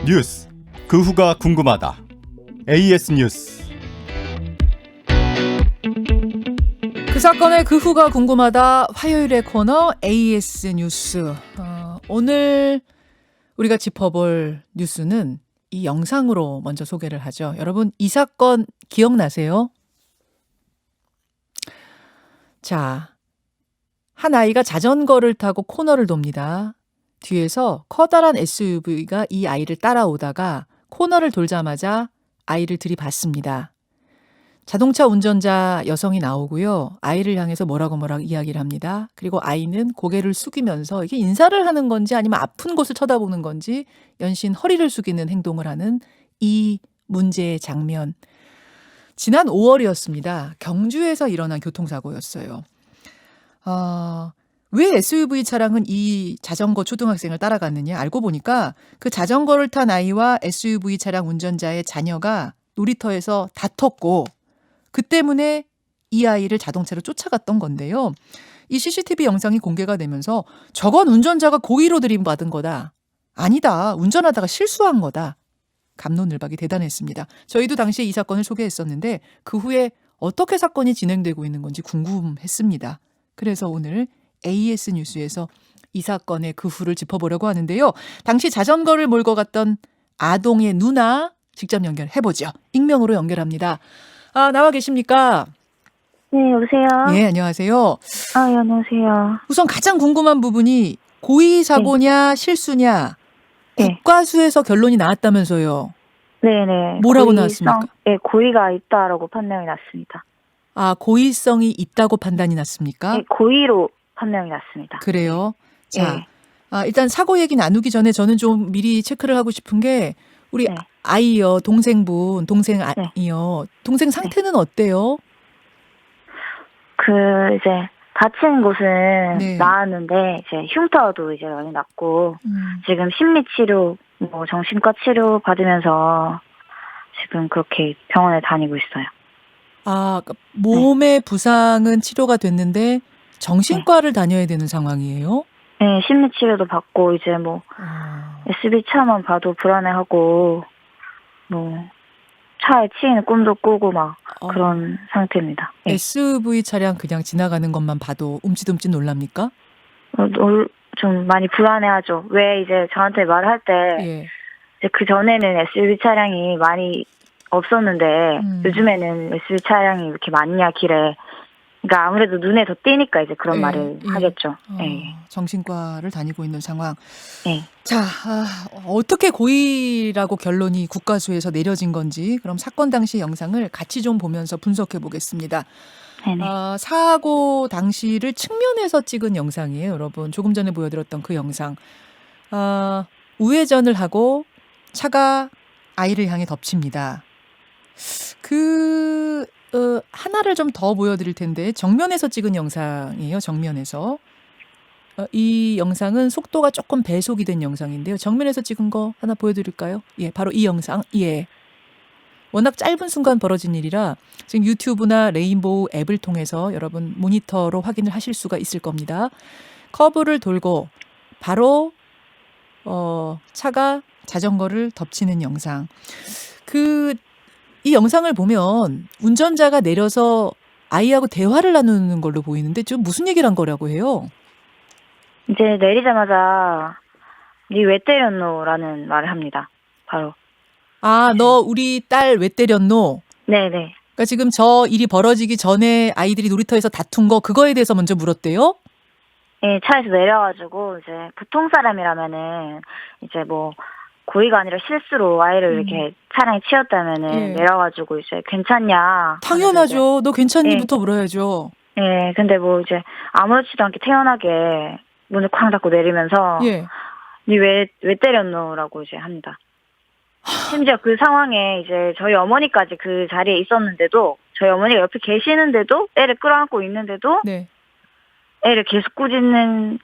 뉴스 그 후가 궁금하다. AS 뉴스. 그 사건의 그 후가 궁금하다. 화요일의 코너 AS 뉴스. 오늘 우리가 짚어볼 뉴스는 이 영상으로 먼저 소개를 하죠. 여러분, 이 사건 기억나세요? 자, 한 아이가 자전거를 타고 코너를 돕니다. 뒤에서 커다란 SUV가 이 아이를 따라오다가 코너를 돌자마자 아이를 들이받습니다. 자동차 운전자 여성이 나오고요. 아이를 향해서 뭐라고 이야기를 합니다. 그리고 아이는 고개를 숙이면서 이게 인사를 하는 건지 아니면 아픈 곳을 쳐다보는 건지 연신 허리를 숙이는 행동을 하는 이 문제의 장면. 지난 5월이었습니다. 경주에서 일어난 교통사고였어요. 왜 SUV 차량은 이 자전거 초등학생을 따라갔느냐? 알고 보니까 그 자전거를 탄 아이와 SUV 차량 운전자의 자녀가 놀이터에서 다퉜고 그 때문에 이 아이를 자동차로 쫓아갔던 건데요. 이 CCTV 영상이 공개가 되면서 저건 운전자가 고의로 들이받은 거다. 아니다. 운전하다가 실수한 거다. 갑론을박이 대단했습니다. 저희도 당시에 이 사건을 소개했었는데 그 후에 어떻게 사건이 진행되고 있는 건지 궁금했습니다. 그래서 오늘 AS 뉴스에서 이 사건의 그 후를 짚어보려고 하는데요. 당시 자전거를 몰고 갔던 아동의 누나 직접 연결해보죠. 익명으로 연결합니다. 나와 계십니까? 네, 여보세요? 예, 안녕하세요. 예, 안녕하세요. 우선 가장 궁금한 부분이 고의 사고냐 실수냐 네. 국과수에서 결론이 나왔다면서요. 네네. 뭐라고 나왔습니까? 네, 고의가 있다라고 판명이 났습니다. 고의성이 있다고 판단이 났습니까? 네, 고의로 판명이 났습니다. 그래요. 자, 네. 일단 사고 얘기 나누기 전에 저는 좀 미리 체크를 하고 싶은 게 우리 네. 아이요, 동생이요. 동생 상태는 어때요? 이제 다친 곳은 네. 나았는데 이제 흉터도 이제 많이 났고 지금 심리 치료, 정신과 치료 받으면서 지금 그렇게 병원에 다니고 있어요. 그러니까 몸의 부상은 치료가 됐는데 정신과를 다녀야 되는 상황이에요? 네, 심리 치료도 받고 이제 SB 차만 봐도 불안해하고 차에 치이는 꿈도 꾸고 그런 상태입니다. 네. SUV 차량 그냥 지나가는 것만 봐도 움찔움찔 놀랍니까? 좀 많이 불안해하죠. 왜 이제 저한테 말할 때 예. 이제 그 전에는 SUV 차량이 많이 없었는데 요즘에는 SUV 차량이 이렇게 많냐 길에. 그러니까 아무래도 눈에 더 띄니까 이제 그런 말을 하겠죠. 정신과를 다니고 있는 상황. 네. 자, 어떻게 고의라고 결론이 국과수에서 내려진 건지 그럼 사건 당시 영상을 같이 좀 보면서 분석해 보겠습니다. 네네. 사고 당시를 측면에서 찍은 영상이에요, 여러분. 조금 전에 보여드렸던 그 영상. 우회전을 하고 차가 아이를 향해 덮칩니다. 하나를 좀 더 보여드릴 텐데 정면에서 찍은 영상이에요. 정면에서. 이 영상은 속도가 조금 배속이 된 영상인데요. 정면에서 찍은 거 하나 보여드릴까요? 예, 바로 이 영상. 예. 워낙 짧은 순간 벌어진 일이라 지금 유튜브나 레인보우 앱을 통해서 여러분 모니터로 확인을 하실 수가 있을 겁니다. 커브를 돌고 바로 차가 자전거를 덮치는 영상. 이 영상을 보면 운전자가 내려서 아이하고 대화를 나누는 걸로 보이는데 좀 무슨 얘기를 한 거라고 해요? 이제 내리자마자 니 왜 때렸노라는 말을 합니다. 바로. 너 우리 딸 왜 때렸노? 네네. 그러니까 지금 저 일이 벌어지기 전에 아이들이 놀이터에서 다툰 거 그거에 대해서 먼저 물었대요? 네, 차에서 내려가지고 이제 보통 사람이라면은 이제 고의가 아니라 실수로 아이를 이렇게 차량에 치였다면은 내려가지고 이제 괜찮냐. 당연하죠. 너 괜찮니?부터 물어야죠. 네, 근데 이제 아무렇지도 않게 태연하게 문을 쾅 닫고 내리면서 니 왜 때렸노라고 이제 합니다. 심지어 그 상황에 이제 저희 어머니까지 그 자리에 있었는데도 저희 어머니가 옆에 계시는데도 애를 끌어안고 있는데도 애를 계속 꾸짖었어요.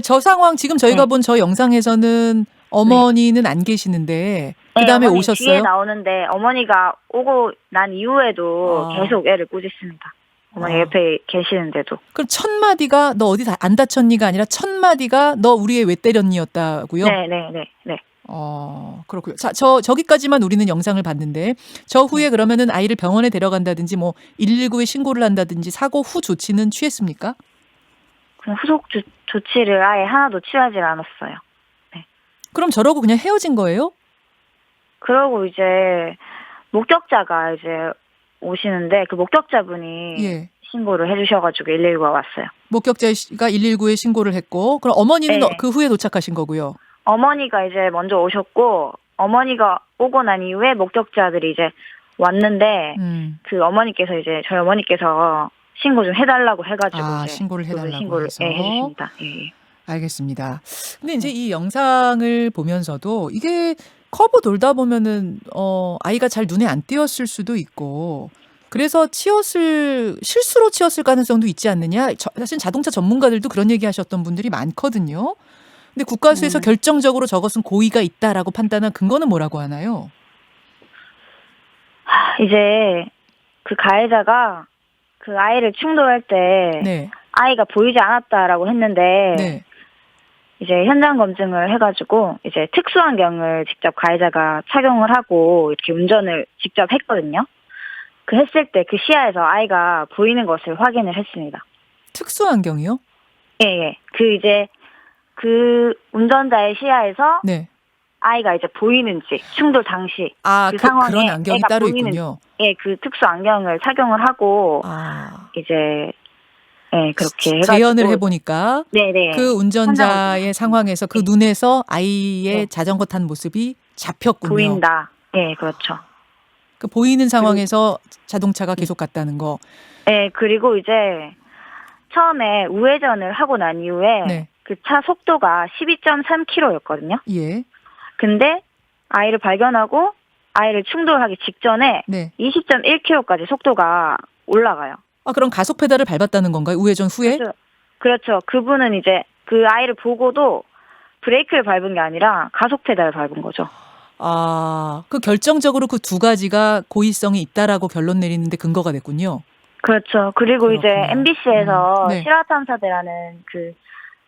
저 상황 지금 저희가 본 저 영상에서는 어머니는 안 계시는데 그다음에 어머니 오셨어요? 뒤에 나오는데 어머니가 오고 난 이후에도 계속 애를 꾸짖습니다. 어머니 옆에 계시는데도. 그럼 첫 마디가 너 어디 안 다쳤니가 아니라 첫 마디가 너 우리 애 왜 때렸니였다고요? 네. 그렇고요. 자, 저기까지만 우리는 영상을 봤는데 저 후에 그러면은 아이를 병원에 데려간다든지 뭐 119에 신고를 한다든지 사고 후 조치는 취했습니까? 그냥 후속 조치를 아예 하나도 취하지 않았어요. 네. 그럼 저러고 그냥 헤어진 거예요? 그러고 이제 목격자가 이제 오시는데 그 목격자분이 예. 신고를 해주셔가지고 119가 왔어요. 목격자가 119에 신고를 했고 그럼 어머니는 네. 그 후에 도착하신 거고요. 어머니가 이제 먼저 오셨고 어머니가 오고 난 이후에 목격자들이 이제 왔는데 그 어머니께서 이제 저희 어머니께서 신고 좀 해달라고 해가지고 이제 신고를 해달라고 신고를 해서 해주십니다. 예. 알겠습니다. 근데 이제 이 영상을 보면서도 이게 커브 돌다 보면은 아이가 잘 눈에 안 띄었을 수도 있고 그래서 실수로 치였을 가능성도 있지 않느냐. 사실 자동차 전문가들도 그런 얘기하셨던 분들이 많거든요. 근데 국가수에서 결정적으로 저것은 고의가 있다라고 판단한 근거는 뭐라고 하나요? 이제 그 가해자가 그 아이를 충돌할 때 네. 아이가 보이지 않았다라고 했는데 네. 이제 현장 검증을 해가지고 이제 특수안경을 직접 가해자가 착용을 하고 이렇게 운전을 직접 했거든요. 그 했을 때 그 시야에서 아이가 보이는 것을 확인을 했습니다. 특수안경이요? 예. 그 운전자의 시야에서 네. 아이가 이제 보이는지 충돌 당시 그 상황에 그런 안경이 애가 따로 보이는, 있군요. 예, 그 특수 안경을 착용을 하고 이제 그렇게 해가지고 재현을 해보니까 네네. 그 운전자의 상황에서 그 눈에서 아이의 자전거 탄 모습이 잡혔군요. 보인다. 예, 그렇죠. 그 보이는 상황에서 자동차가 계속 갔다는 거. 네, 그리고 이제 처음에 우회전을 하고 난 이후에 그 차 속도가 12.3km였거든요. 예. 근데 아이를 발견하고 아이를 충돌하기 직전에 20.1km까지 속도가 올라가요. 그럼 가속 페달을 밟았다는 건가요? 우회전 후에? 그렇죠. 그분은 이제 그 아이를 보고도 브레이크를 밟은 게 아니라 가속 페달을 밟은 거죠. 그 결정적으로 그 두 가지가 고의성이 있다라고 결론 내리는데 근거가 됐군요. 그렇죠. 그리고 그렇구나. 이제 MBC에서 실화탐사대라는 그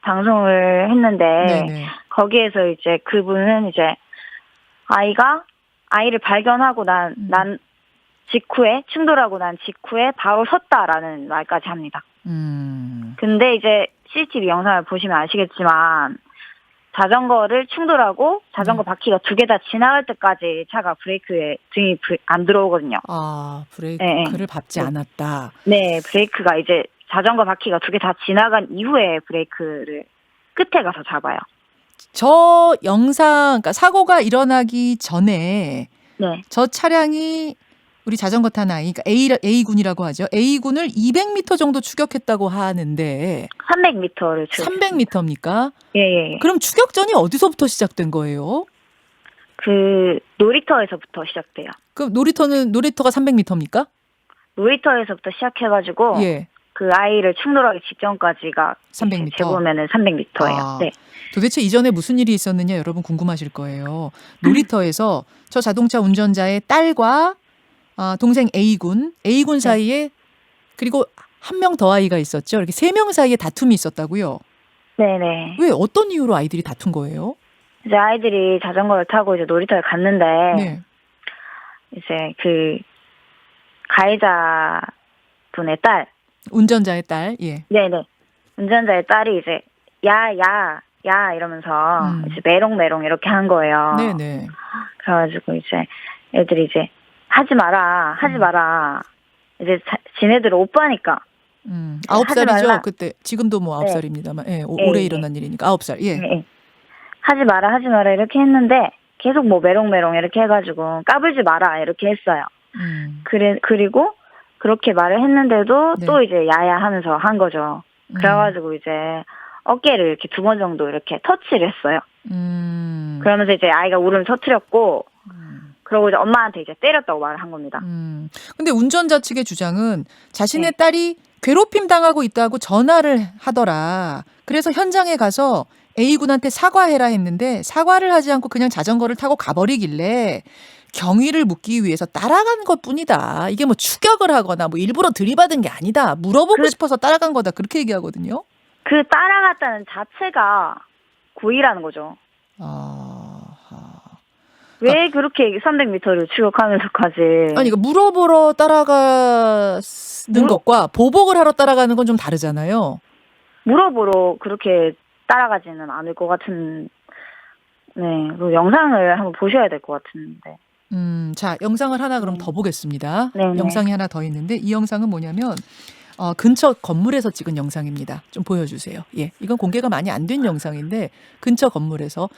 방송을 했는데 거기에서 이제 그분은 이제 아이를 발견하고 난 직후에 충돌하고 난 직후에 바로 섰다라는 말까지 합니다. 근데 이제 CCTV 영상을 보시면 아시겠지만 자전거를 충돌하고 자전거 바퀴가 두 개 다 지나갈 때까지 차가 브레이크에 등이 안 들어오거든요. 브레이크를 밟지 않았다. 네, 브레이크가 이제 자전거 바퀴가 두 개 다 지나간 이후에 브레이크를 끝에 가서 잡아요. 저 영상, 그러니까 사고가 일어나기 전에 저 차량이 우리 자전거 탄 아이, 그러니까 A군이라고 하죠. A군을 200m 정도 추격했다고 하는데 300m를 300m입니까? 예. 그럼 추격전이 어디서부터 시작된 거예요? 그 놀이터에서부터 시작돼요. 그럼 놀이터가 300m입니까? 놀이터에서부터 시작해가지고 그 아이를 충돌하기 직전까지가 300m. 재보면은 300m예요. 네. 도대체 이전에 무슨 일이 있었느냐 여러분 궁금하실 거예요. 놀이터에서 저 자동차 운전자의 딸과 동생 A군 사이에 그리고 한 명 더 아이가 있었죠. 이렇게 3명 사이에 다툼이 있었다고요? 네네. 왜 어떤 이유로 아이들이 다툰 거예요? 이제 아이들이 자전거를 타고 이제 놀이터에 갔는데 이제 그 가해자 분의 딸 운전자의 딸, 네네. 운전자의 딸이 이제 야 이러면서 이제 메롱메롱 이렇게 한 거예요. 네네. 그래가지고 이제 애들이 이제 하지 마라. 이제 지네들 오빠니까. 9살이죠 그때. 지금도 뭐 9살입니다만. 올해 일어난 일이니까 9살. 하지 마라 이렇게 했는데 계속 뭐 메롱메롱 이렇게 해가지고 까불지 마라 이렇게 했어요. 그리고 그렇게 말을 했는데도 또 이제 야야 하면서 한 거죠. 그래가지고 이제 어깨를 이렇게 2번 정도 이렇게 터치를 했어요. 그러면서 이제 아이가 울음을 터뜨렸고 그러고 이제 엄마한테 이제 때렸다고 말을 한 겁니다. 근데 운전자 측의 주장은 자신의 딸이 괴롭힘 당하고 있다고 전화를 하더라. 그래서 현장에 가서 A군한테 사과해라 했는데 사과를 하지 않고 그냥 자전거를 타고 가버리길래 경위를 묻기 위해서 따라간 것뿐이다. 이게 뭐 추격을 하거나 뭐 일부러 들이받은 게 아니다. 물어보고 싶어서 따라간 거다. 그렇게 얘기하거든요. 그 따라갔다는 자체가 고의라는 거죠. 왜 그렇게 300m를 추격하면서까지. 아니, 물어보러 따라가는 것과 보복을 하러 따라가는 건 좀 다르잖아요. 물어보러 그렇게 따라가지는 않을 것 같은, 네, 그 영상을 한번 보셔야 될 것 같은데. 자, 영상을 하나 그럼 더 보겠습니다. 네네. 영상이 하나 더 있는데 이 영상은 뭐냐면 근처 건물에서 찍은 영상입니다. 좀 보여주세요. 예, 이건 공개가 많이 안 된 영상인데 근처 건물에서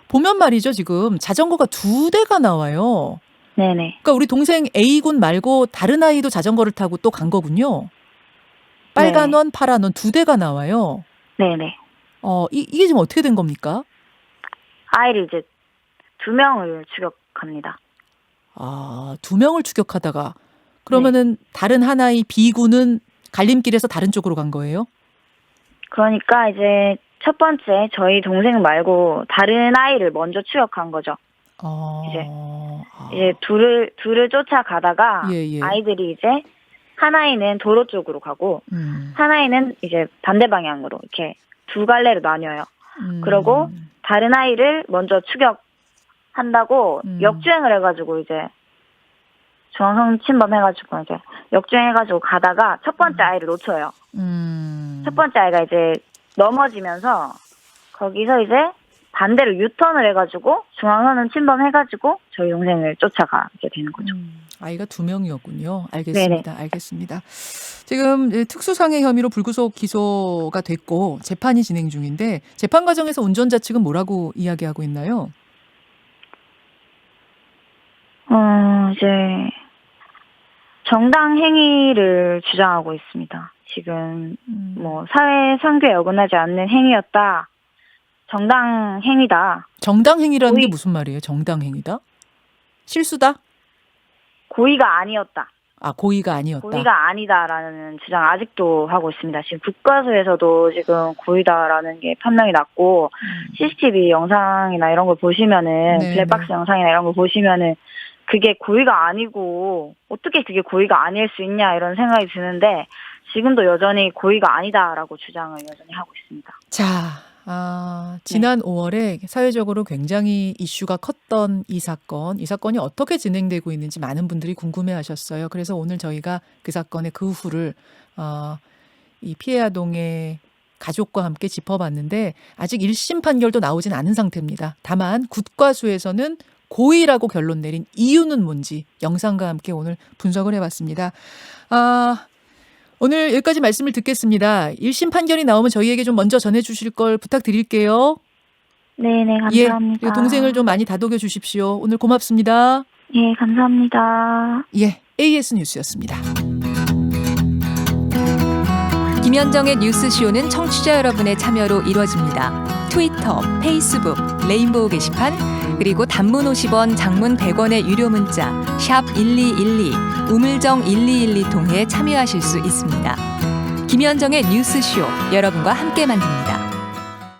보면 말이죠. 지금 자전거가 2대가 나와요. 네네. 그러니까 우리 동생 A군 말고 다른 아이도 자전거를 타고 또 간 거군요. 빨간 원, 파란 원 2대가 나와요. 네네. 이게 지금 어떻게 된 겁니까? 아이를 이제 2명을 추격합니다. 2명을 추격하다가 그러면은 다른 하나의 B군은 갈림길에서 다른 쪽으로 간 거예요? 그러니까 이제 첫 번째 저희 동생 말고 다른 아이를 먼저 추격한 거죠. 이제 둘을 쫓아가다가 예. 아이들이 이제 하나이는 도로 쪽으로 가고 하나이는 이제 반대 방향으로 이렇게 2갈래로 나뉘어요. 그러고 다른 아이를 먼저 추격한다고 역주행을 해가지고 이제 중앙선 침범해가지고 이제 역주행해가지고 가다가 첫 번째 아이를 놓쳐요. 첫 번째 아이가 이제 넘어지면서 거기서 이제 반대로 유턴을 해가지고 중앙선은 침범해가지고 저희 동생을 쫓아가게 되는 거죠. 아이가 2명이었군요. 알겠습니다. 네네. 알겠습니다. 지금 특수상해 혐의로 불구속 기소가 됐고 재판이 진행 중인데 재판 과정에서 운전자 측은 뭐라고 이야기하고 있나요? 이제 정당 행위를 주장하고 있습니다. 지금 뭐 사회 상규에 어긋나지 않는 행위였다. 정당 행위다. 정당 행위라는 게 무슨 말이에요? 정당 행위다? 실수다? 고의가 아니었다. 고의가 아니었다. 고의가 아니다라는 주장 아직도 하고 있습니다. 지금 국가수에서도 지금 고의다라는 게 판명이 났고 CCTV 영상이나 이런 걸 보시면은 블랙박스 영상이나 이런 걸 보시면은 그게 고의가 아니고 어떻게 그게 고의가 아닐 수 있냐 이런 생각이 드는데 지금도 여전히 고의가 아니다라고 주장을 여전히 하고 있습니다. 자, 지난 5월에 사회적으로 굉장히 이슈가 컸던 이 사건이 어떻게 진행되고 있는지 많은 분들이 궁금해하셨어요. 그래서 오늘 저희가 그 사건의 그 후를 이 피해 아동의 가족과 함께 짚어봤는데 아직 1심 판결도 나오진 않은 상태입니다. 다만 국과수에서는 고의라고 결론 내린 이유는 뭔지 영상과 함께 오늘 분석을 해봤습니다. 오늘 여기까지 말씀을 듣겠습니다. 1심 판결이 나오면 저희에게 좀 먼저 전해주실 걸 부탁드릴게요. 네네, 감사합니다. 예, 동생을 좀 많이 다독여 주십시오. 오늘 고맙습니다. 예, 감사합니다. 예, AS 뉴스였습니다. 김현정의 뉴스쇼는 청취자 여러분의 참여로 이루어집니다. 트위터, 페이스북, 레인보우 게시판, 그리고 단문 50원, 장문 100원의 유료 문자 샵 1212, 우물정 1212 통해 참여하실 수 있습니다. 김현정의 뉴스쇼, 여러분과 함께 만듭니다.